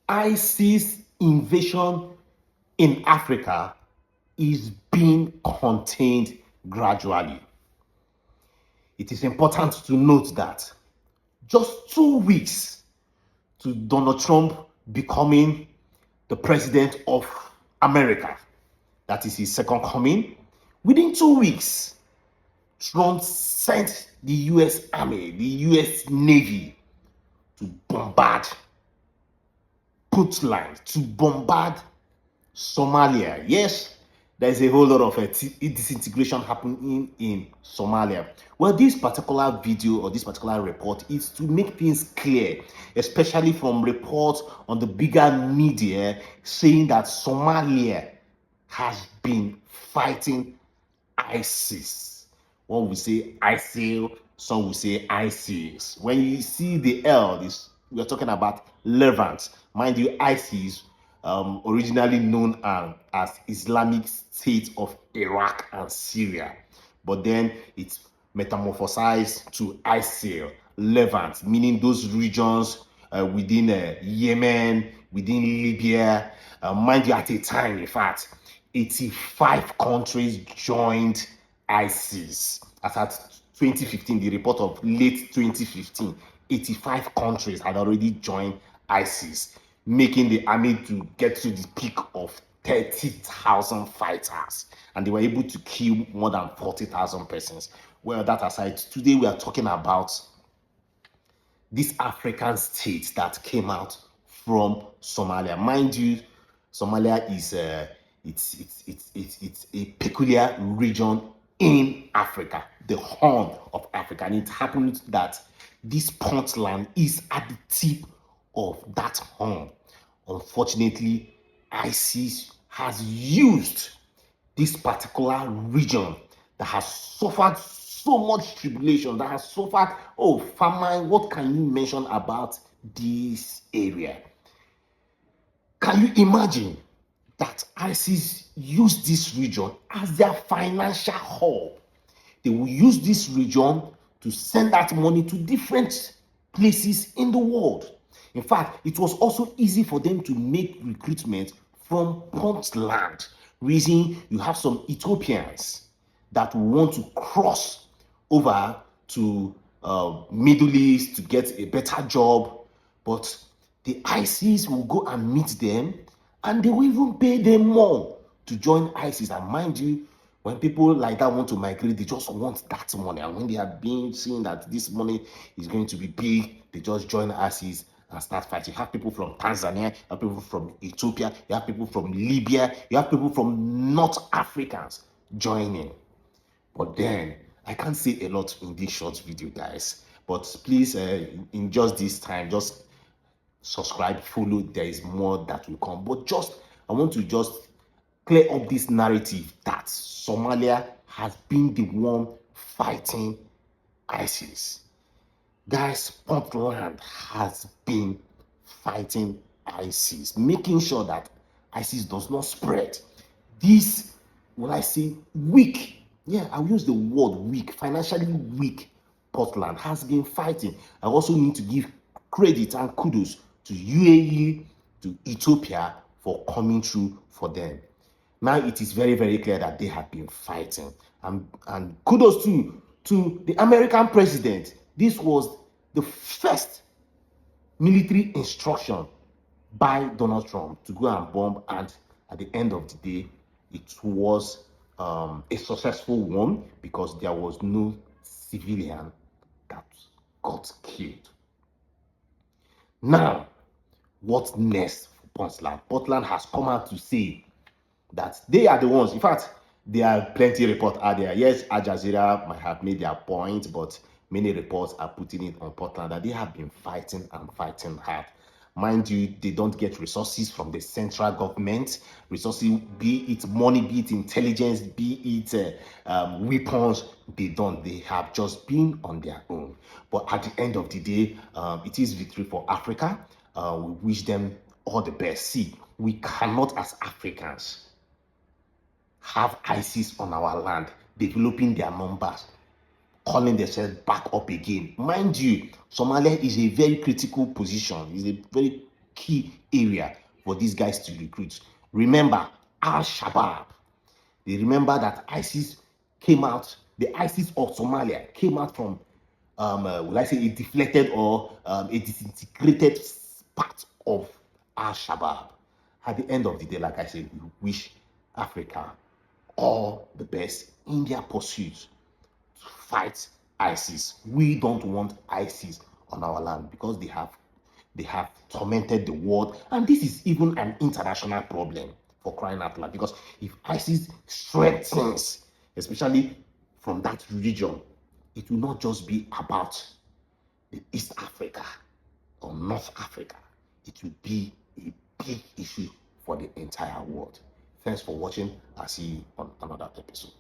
ISIS invasion in Africa is being contained gradually. It is important to note that just 2 weeks to Donald Trump becoming the president of America, that is his second coming, within 2 weeks, Trump sent the US Army, the US Navy to bombard Puntland, to bombard Somalia. Yes, there's a whole lot of disintegration happening in Somalia. Well, this particular video or this particular report is to make things clear, especially from reports on the bigger media saying that Somalia has been fighting ISIS. One will say ISIL, some will say ISIS. When you see the L, we are talking about Levant. Mind you, ISIS, originally known as Islamic State of Iraq and Syria, but then it's metamorphosized to ISIL, Levant, meaning those regions within Yemen, within Libya. Mind you, at a time, in fact, 85 countries joined ISIS. As at 2015, the report of late 2015, 85 countries had already joined ISIS, making the army to get to the peak of 30,000 fighters, and they were able to kill more than 40,000 persons. Well, that aside, today we are talking about this African state that came out from Somalia. Mind you, Somalia is it's a peculiar region in Africa, the Horn of Africa, and it happened that this Puntland is at the tip of that horn. Unfortunately, ISIS has used this particular region that has suffered so much tribulation, that has suffered, famine. What can you mention about this area? Can you imagine that ISIS used this region as their financial hub? They will use this region to send out money to different places in the world. In fact, it was also easy for them to make recruitment from Puntland. Reason you have some Ethiopians that want to cross over to Middle East to get a better job, but the ISIS will go and meet them, and they will even pay them more to join ISIS. And mind you, when people like that want to migrate, they just want that money. And when they are being seen that this money is going to be big, they just join ISIS and start fighting. You have people from Tanzania, you have people from Ethiopia, you have people from Libya, you have people from North Africans joining. But then, I can't say a lot in this short video, guys. But please, in just this time, just subscribe, follow. There is more that will come. But I want to just clear up this narrative that Somalia has been the one fighting ISIS. Guys, Puntland has been fighting ISIS, making sure that ISIS does not spread. This, will I say, weak, I'll use the word weak, financially weak Puntland has been fighting. I also need to give credit and kudos to UAE, to Ethiopia for coming through for them. Now it is very, very clear that they have been fighting. And kudos to the American president. This was the first military instruction by Donald Trump to go and bomb, and at the end of the day, it was a successful one because there was no civilian that got killed. Now, what next for Puntland? Puntland has come out to say that they are the ones. In fact, there are plenty of reports out there. Yes, Al Jazeera might have made their point, but many reports are putting it on Puntland that they have been fighting and fighting hard. Mind you, they don't get resources from the central government. Resources, be it money, be it intelligence, be it weapons, they don't. They have just been on their own. But at the end of the day, it is victory for Africa. We wish them all the best. See, we cannot, as Africans, have ISIS on our land, developing their numbers, calling themselves back up again. Mind you, Somalia is a very critical position. It's a very key area for these guys to recruit. Remember, Al-Shabaab. They remember that ISIS came out, the ISIS of Somalia came out from, will I say, a deflected or a disintegrated part of Al-Shabaab. At the end of the day, like I said, we wish Africa all the best in their pursuit to fight ISIS. We don't want ISIS on our land because they have tormented the world, and this is even an international problem, for crying out loud. Because if ISIS strengthens, especially from that region, it will not just be about the East Africa or North Africa. It will be a big issue for the entire world. Thanks for watching. I'll see you on another episode.